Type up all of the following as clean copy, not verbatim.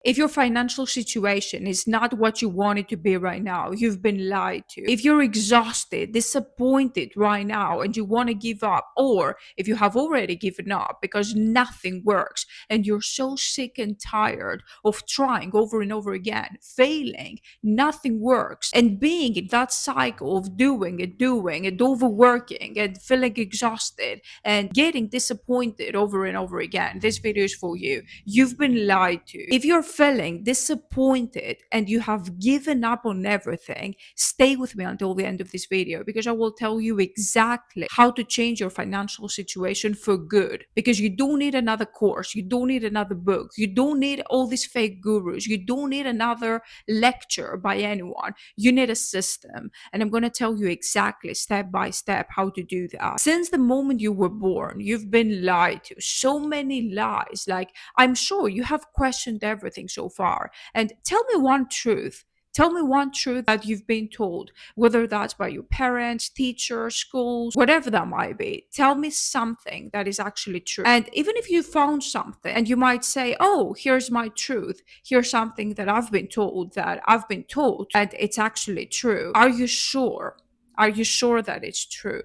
If your financial situation is not what you want it to be right now, you've been lied to. If you're exhausted, disappointed right now, and you want to give up, or if you have already given up because nothing works and you're so sick and tired of trying over and over again, failing, nothing works, and being in that cycle of doing and overworking and feeling exhausted and getting disappointed over and over again, this video is for you. You've been lied to. If you're feeling disappointed and you have given up on everything, stay with me until the end of this video because I will tell you exactly how to change your financial situation for good. Because you don't need another course, you don't need another book, you don't need all these fake gurus, you don't need another lecture by anyone. You need a system, and I'm going to tell you exactly step by step how to do that. Since the moment you were born, you've been lied to. So many lies. Like, I'm sure you have questioned everything so far. And tell me one truth. Tell me one truth that you've been told, whether that's by your parents, teachers, schools, whatever that might be. Tell me something that is actually true. And even if you found something and you might say, oh, here's my truth, here's something that I've been told and it's actually true. Are you sure? Are you sure that it's true?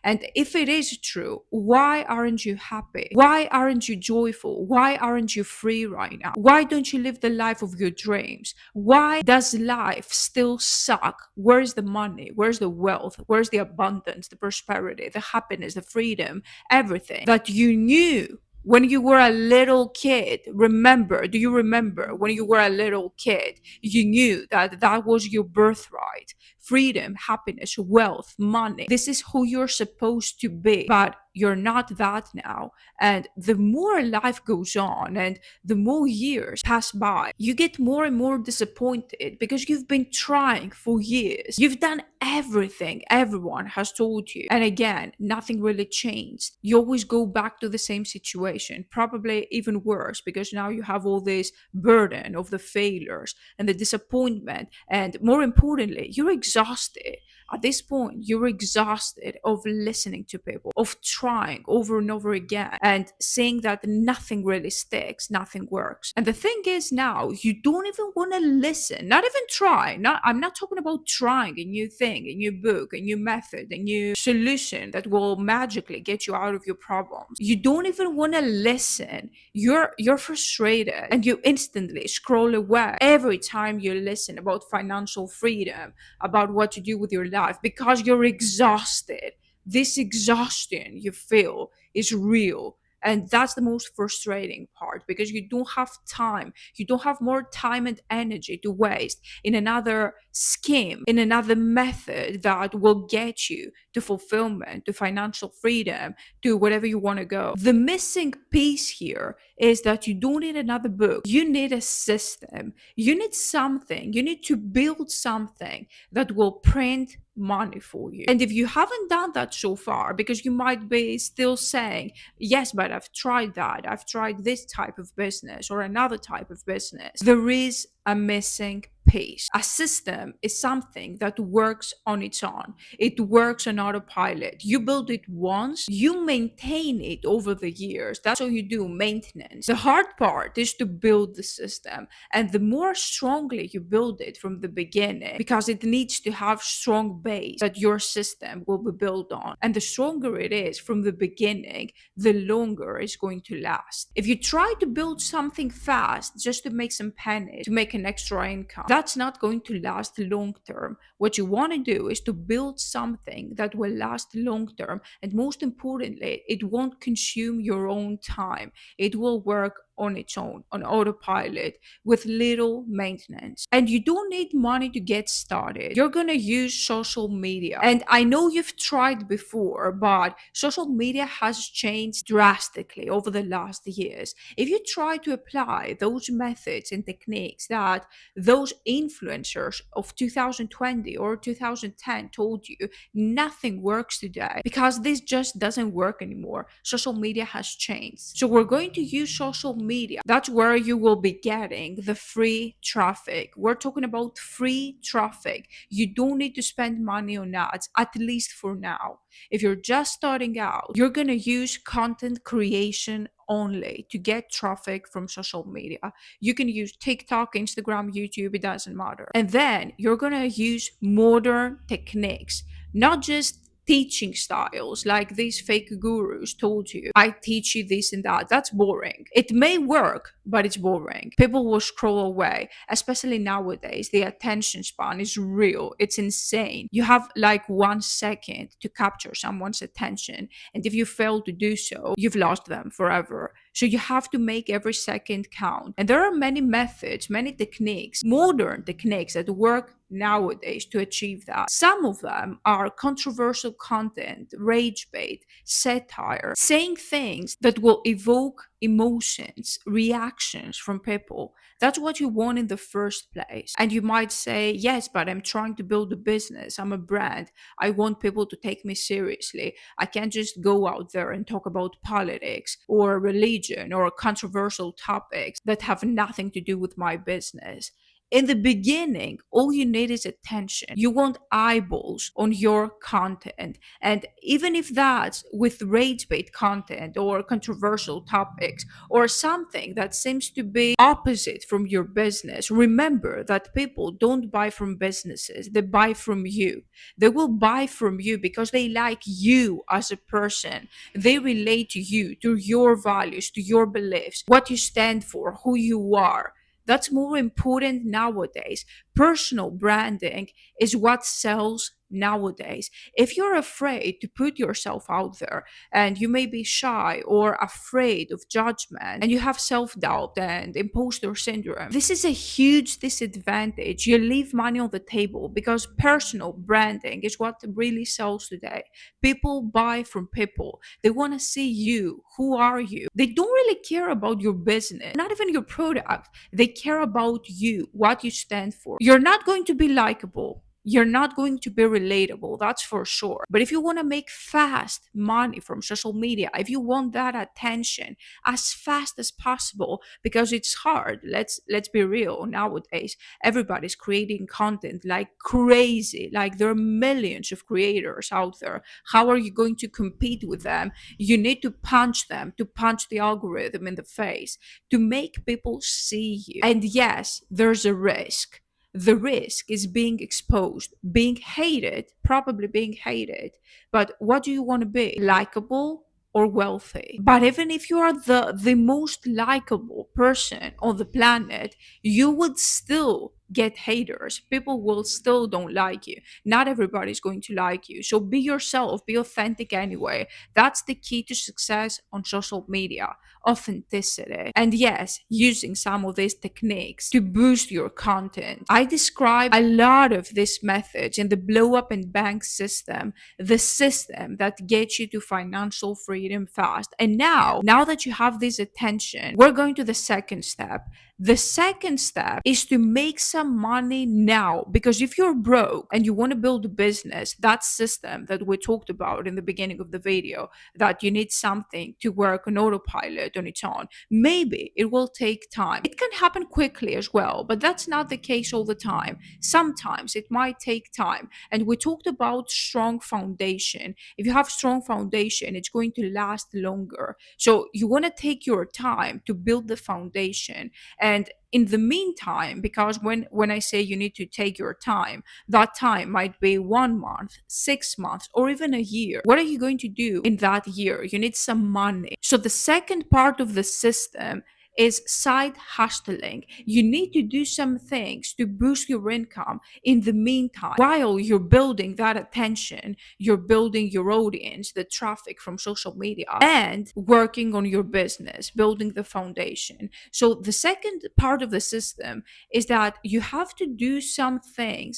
And if it is true, why aren't you happy? Why aren't you joyful? Why aren't you free right now? Why don't you live the life of your dreams? Why does life still suck? Where's the money? Where's the wealth? Where's the abundance, the prosperity, the happiness, the freedom, everything that you knew when you were a little kid? Do you remember when you were a little kid, you knew that that was your birthright? Freedom, happiness, wealth, money. This is who you're supposed to be, but you're not that now. And the more life goes on and the more years pass by, you get more and more disappointed because you've been trying for years. You've done everything everyone has told you. And again, nothing really changed. You always go back to the same situation, probably even worse, because now you have all this burden of the failures and the disappointment. And more importantly, you're exhausted. At this point, you're exhausted of listening to people, of trying over and over again and saying that nothing really sticks, nothing works. And the thing is now, you don't even want to listen, not even try. I'm not talking about trying a new thing, a new book, a new method, a new solution that will magically get you out of your problems. You don't even want to listen. You're frustrated and you instantly scroll away every time you listen about financial freedom, about what to do with your life, because you're exhausted. This exhaustion you feel is real. And that's the most frustrating part because you don't have time. You don't have more time and energy to waste in another scheme, in another method that will get you to fulfillment, to financial freedom, to whatever you want to go. The missing piece here is that you don't need another book. You need a system. You need something. You need to build something that will print money for you. And if you haven't done that so far, because you might be still saying, yes, but I've tried that. I've tried this type of business or another type of business. There is a missing piece. A system is something that works on its own. It works on autopilot. You build it once, you maintain it over the years. That's all you do, maintenance. The hard part is to build the system. And the more strongly you build it from the beginning, because it needs to have strong base that your system will be built on. And the stronger it is from the beginning, the longer it's going to last. If you try to build something fast just to make some pennies, to make an extra income, that's not going to last long term. What you want to do is to build something that will last long term, and most importantly, it won't consume your own time. It will work on its own, on autopilot, with little maintenance. And you don't need money to get started. You're gonna use social media. And I know you've tried before, but social media has changed drastically over the last years. If you try to apply those methods and techniques that those influencers of 2020 or 2010 told you, nothing works today because this just doesn't work anymore. Social media has changed. So we're going to use social media. That's where you will be getting the free traffic. We're talking about free traffic. You don't need to spend money on ads, at least for now. If you're just starting out, you're going to use content creation only to get traffic from social media. You can use TikTok, Instagram, YouTube, it doesn't matter. And then you're going to use modern techniques, not just teaching styles like these fake gurus told you. I teach you this and that. That's boring. It may work, but it's boring. People will scroll away, especially nowadays. The attention span is real. It's insane. You have like 1 second to capture someone's attention. And if you fail to do so, you've lost them forever. So you have to make every second count. And there are many methods, many techniques, modern techniques that work nowadays to achieve that. Some of them are controversial content, rage bait, satire, saying things that will evoke emotions, reactions from people. That's what you want in the first place. And you might say, yes, but I'm trying to build a business. I'm a brand. I want people to take me seriously. I can't just go out there and talk about politics or religion or controversial topics that have nothing to do with my business. In the beginning, all you need is attention. You want eyeballs on your content. And even if that's with rage bait content or controversial topics or something that seems to be opposite from your business, remember that people don't buy from businesses, they buy from you. They will buy from you because they like you as a person. They relate to you, to your values, to your beliefs, what you stand for, who you are. That's more important nowadays. Personal branding is what sells nowadays. If you're afraid to put yourself out there and you may be shy or afraid of judgment and you have self-doubt and imposter syndrome, this is a huge disadvantage. You leave money on the table because personal branding is what really sells today. People buy from people. They want to see you. Who are you? They don't really care about your business, not even your product. They care about you, what you stand for. You're not going to be likable. You're not going to be relatable, that's for sure. But if you want to make fast money from social media, if you want that attention as fast as possible, because it's hard, let's be real, nowadays everybody's creating content like crazy. Like there are millions of creators out there. How are you going to compete with them? You need to punch them, to punch the algorithm in the face, to make people see you. And yes, there's a risk. The risk is being exposed, being hated, probably being hated. But what do you want to be? Likable or wealthy? But even if you are the most likable person on the planet, you would still get haters. People will still don't like you. Not everybody's going to like you. So be yourself, be authentic anyway. That's the key to success on social media. Authenticity. And yes, using some of these techniques to boost your content. I describe a lot of these methods in the blow up and bank system, the system that gets you to financial freedom fast. And now that you have this attention, we're going to the second step. The second step is to make some money now, because if you're broke and you want to build a business, that system that we talked about in the beginning of the video, that you need something to work on autopilot on its own, maybe it will take time. It can happen quickly as well, but that's not the case all the time. Sometimes it might take time. And we talked about strong foundation. If you have strong foundation, it's going to last longer. So you want to take your time to build the foundation. And in the meantime, because when I say you need to take your time, that time might be 1 month, 6 months, or even a year. What are you going to do in that year? You need some money. So the second part of the system is side hustling. You need to do some things to boost your income in the meantime while you're building that attention, you're building your audience, the traffic from social media, and working on your business, building the foundation. So the second part of the system is that you have to do something,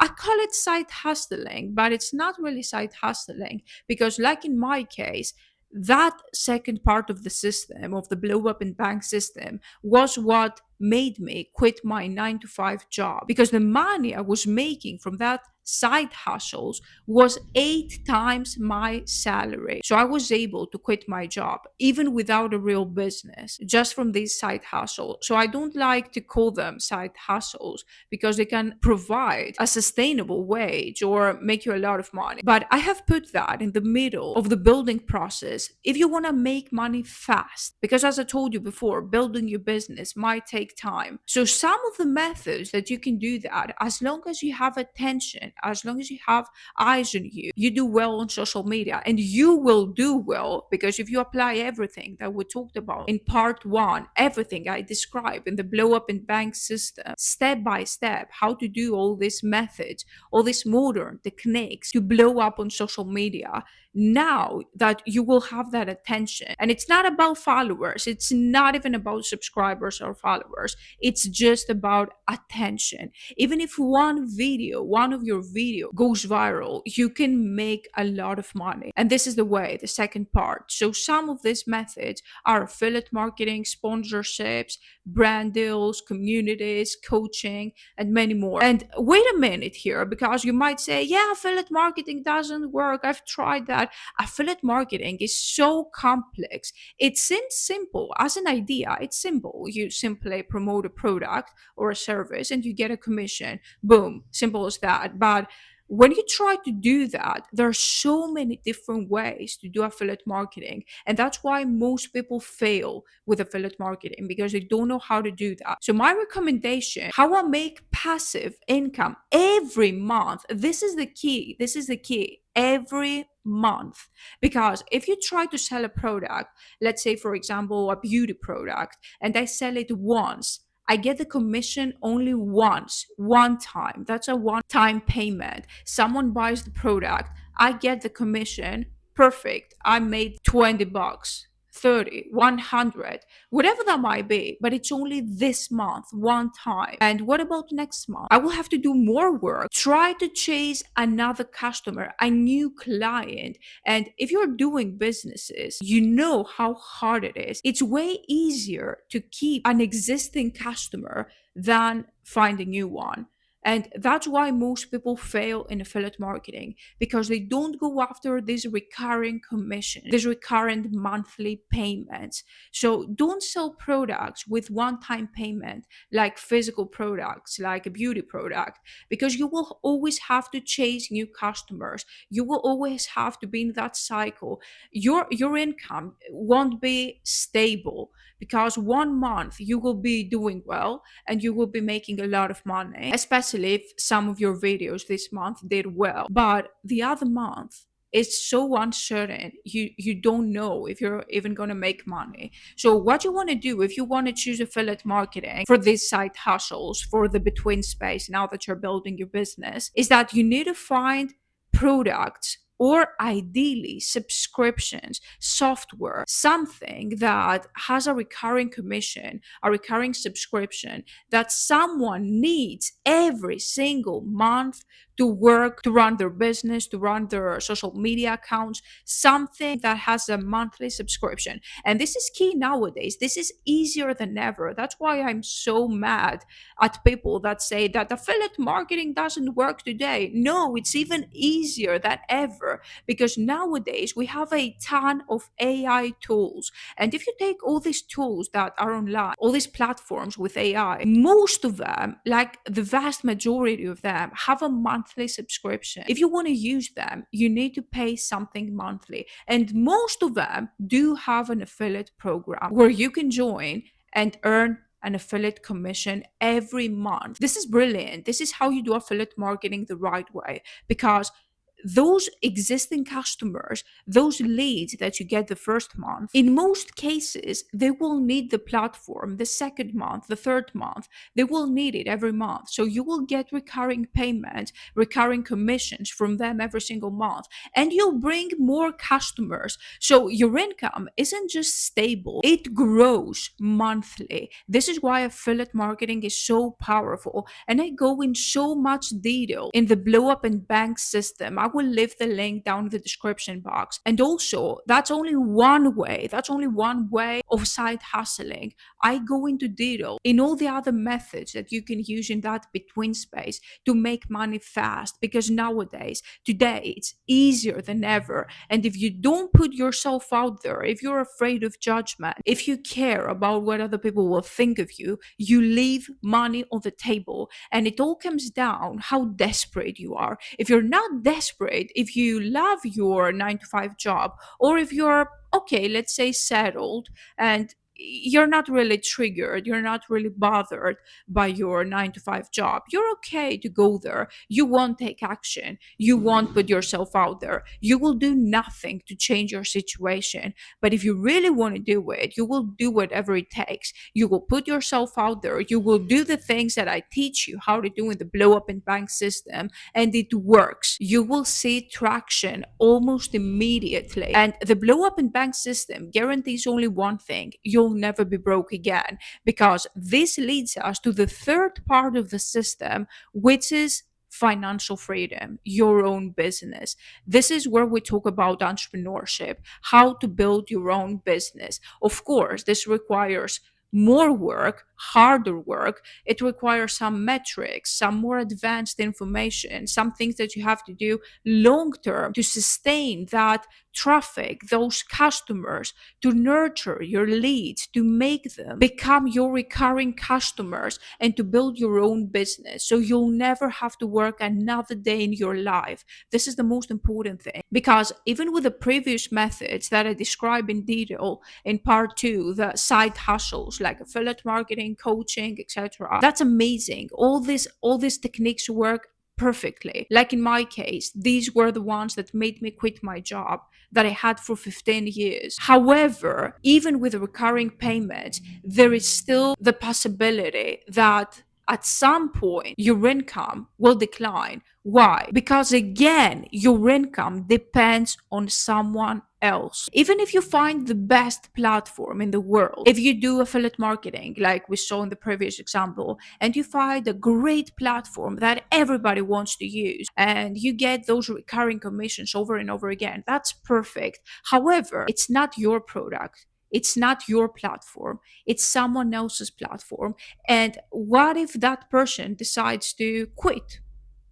I call it side hustling, but it's not really side hustling because, like in my case, that second part of the system, of the blow up and bank system, was what made me quit my 9 to 5 job because the money I was making from that side hustles was 8 times my salary. So I was able to quit my job even without a real business just from these side hustles. So I don't like to call them side hustles because they can provide a sustainable wage or make you a lot of money. But I have put that in the middle of the building process if you want to make money fast. Because as I told you before, building your business might take time. So some of the methods that you can do that, as long as you have attention, as long as you have eyes on you, you do well on social media, and you will do well because if you apply everything that we talked about in part one, everything I described in the blow up and bank system, step by step, how to do all these methods, all these modern techniques to blow up on social media, now that you will have that attention. And it's not about followers, it's not even about subscribers or followers, it's just about attention. Even if one of your video goes viral, you can make a lot of money. And this is the second part. So some of these methods are affiliate marketing, sponsorships, brand deals, communities, coaching, and many more. And wait a minute here, because you might say, yeah, affiliate marketing doesn't work, I've tried that. Affiliate marketing is so complex. It seems simple as an idea, it's simple. You simply promote a product or a service and you get a commission. Boom, simple as that. But when you try to do that, there are so many different ways to do affiliate marketing. And that's why most people fail with affiliate marketing, because they don't know how to do that. So my recommendation, how I make passive income every month. This is the key. This is the key. Every month. Because if you try to sell a product, let's say, for example, a beauty product, and I sell it once, I get the commission only once, one time. That's a one time payment. Someone buys the product, I get the commission. Perfect. I made $20, 30, 100, whatever that might be, but it's only this month, one time. And what about next month? I will have to do more work, try to chase another customer, a new client. And if you're doing businesses, you know how hard it is. It's way easier to keep an existing customer than find a new one. And that's why most people fail in affiliate marketing, because they don't go after these recurring commissions, these recurrent monthly payments. So don't sell products with one-time payment like physical products, like a beauty product, because you will always have to chase new customers. You will always have to be in that cycle. Your income won't be stable, because one month you will be doing well and you will be making a lot of money, especially if some of your videos this month did well. But the other month, it's so uncertain. You don't know if you're even going to make money. So what you want to do, if you want to choose affiliate marketing for these side hustles, for the between space, now that you're building your business, is that you need to find products, or ideally subscriptions, software, something that has a recurring commission, a recurring subscription that someone needs every single month to work, to run their business, to run their social media accounts, something that has a monthly subscription. And this is key nowadays. This is easier than ever. That's why I'm so mad at people that say that affiliate marketing doesn't work today. No, it's even easier than ever, because nowadays we have a ton of AI tools. And if you take all these tools that are online, all these platforms with AI, most of them, like the vast majority of them, have a monthly subscription. If you want to use them, you need to pay something monthly. And most of them do have an affiliate program where you can join and earn an affiliate commission every month. This is brilliant. This is how you do affiliate marketing the right way, because those existing customers, those leads that you get the first month, in most cases, they will need the platform the second month, the third month. They will need it every month. So you will get recurring payments, recurring commissions from them every single month, and you'll bring more customers. So your income isn't just stable, it grows monthly. This is why affiliate marketing is so powerful. And I go in so much detail in the blow up and bank system. I will leave the link down in the description box. And also, that's only one way. That's only one way of side hustling. I go into detail in all the other methods that you can use in that between space to make money fast, because nowadays, today, it's easier than ever. And if you don't put yourself out there, if you're afraid of judgment, if you care about what other people will think of you, you leave money on the table. And it all comes down how desperate you are. If you're not desperate, if you love your 9 to 5 job, or if you're, okay, let's say settled, and you're not really triggered, you're not really bothered by your 9 to 5 job, you're okay to go there. You won't take action, you won't put yourself out there, you will do nothing to change your situation. But if you really want to do it, you will do whatever it takes. You will put yourself out there, you will do the things that I teach you how to do in the blow up and bank system, and it works. You will see traction almost immediately. And the blow up and bank system guarantees only one thing: you'll never be broke again. Because this leads us to the third part of the system, which is financial freedom, your own business. This is where we talk about entrepreneurship, how to build your own business. Of course, this requires more work, harder work. It requires some metrics, some more advanced information, some things that you have to do long term to sustain that traffic, those customers, to nurture your leads, to make them become your recurring customers, and to build your own business so you'll never have to work another day in your life. This is the most important thing, because even with the previous methods that I describe in detail in part 2, the side hustles like affiliate marketing, coaching, etc., that's amazing. All these techniques work perfectly. Like in my case, these were the ones that made me quit my job that I had for 15 years. However, even with recurring payments, there is still the possibility that at some point your income will decline. Why? Because again, your income depends on someone else. Even if you find the best platform in the world, if you do affiliate marketing, like we saw in the previous example, and you find a great platform that everybody wants to use, and you get those recurring commissions over and over again, that's perfect. However, it's not your product. It's not your platform. It's someone else's platform. And what if that person decides to quit,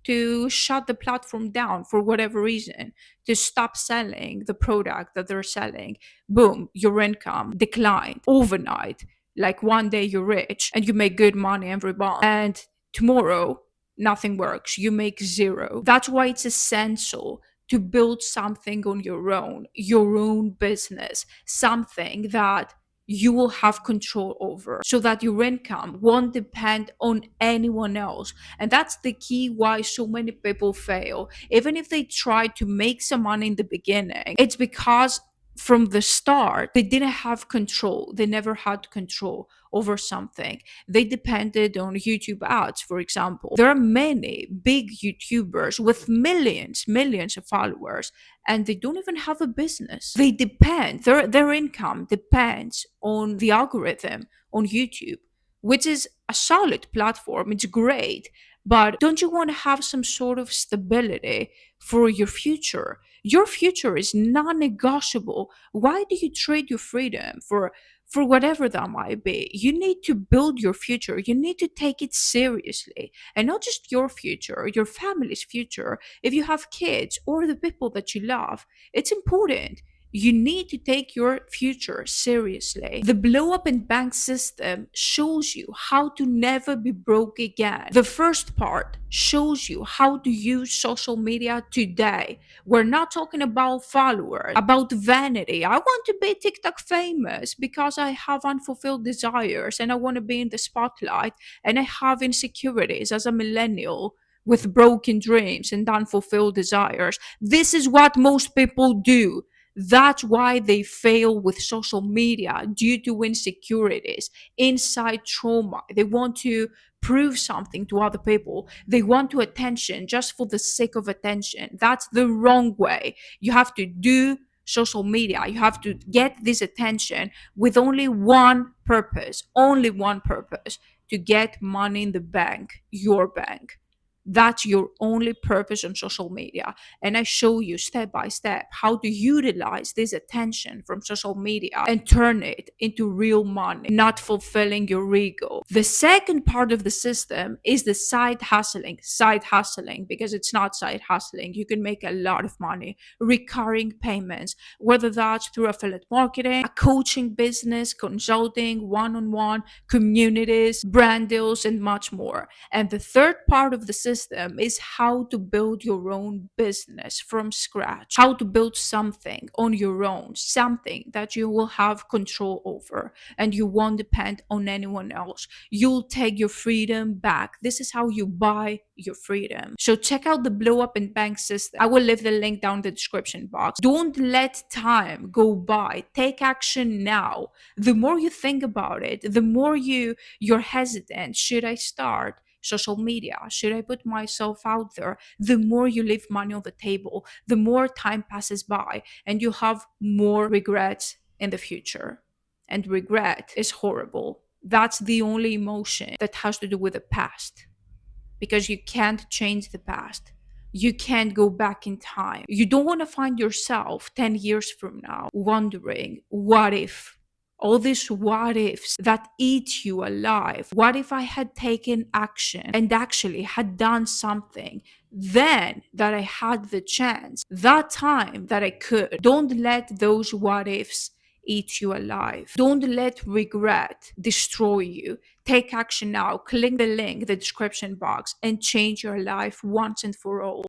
to shut the platform down for whatever reason, to stop selling the product that they're selling? Boom, your income declined overnight. Like one day you're rich and you make good money every month, and tomorrow nothing works. You make zero. That's why it's essential to build something on your own business, something that you will have control over, so that your income won't depend on anyone else. And that's the key why so many people fail. Even if they try to make some money in the beginning, it's because from the start they didn't have control. They never had control over something. They depended on YouTube ads, for example. There are many big YouTubers with millions of followers, and they don't even have a business. They depend, their income depends on the algorithm on YouTube, which is a solid platform. It's great. But don't you want to have some sort of stability for your future? Your future is non-negotiable. Why do you trade your freedom for whatever that might be? You need to build your future. You need to take it seriously, and not just your future, your family's future. If you have kids or the people that you love, it's important. You need to take your future seriously. The blow up and bank system shows you how to never be broke again. The first part shows you how to use social media today. We're not talking about followers, about vanity. I want to be TikTok famous because I have unfulfilled desires and I want to be in the spotlight, and I have insecurities as a millennial with broken dreams and unfulfilled desires. This is what most people do. That's why they fail with social media, due to insecurities, inside trauma. They want to prove something to other people. They want to attention just for the sake of attention. That's the wrong way. You have to do social media. You have to get this attention with only one purpose, to get money in the bank, your bank. That's your only purpose on social media. And I show you step by step how to utilize this attention from social media and turn it into real money, not fulfilling your ego. The second part of the system is the side hustling. Side hustling, because it's not side hustling. You can make a lot of money, recurring payments, whether that's through affiliate marketing, a coaching business, consulting, one on one, communities, brand deals, and much more. And the third part of the system is how to build your own business from scratch, how to build something on your own, something that you will have control over and you won't depend on anyone else. You'll take your freedom back. This is how you buy your freedom. So check out the Blow Up and Bank system. I will leave the link down in the description box. Don't let time go by. Take action now. The more you think about it, the more you're hesitant. Should I start social media? Should I put myself out there? The more you leave money on the table, the more time passes by and you have more regrets in the future. And regret is horrible. That's the only emotion that has to do with the past, because you can't change the past. You can't go back in time. You don't want to find yourself 10 years from now wondering, what if? All these what ifs that eat you alive. What if I had taken action and actually had done something then that I had the chance, that time that I could? Don't let those what ifs eat you alive. Don't let regret destroy you. Take action now. Click the link in the description box and change your life once and for all.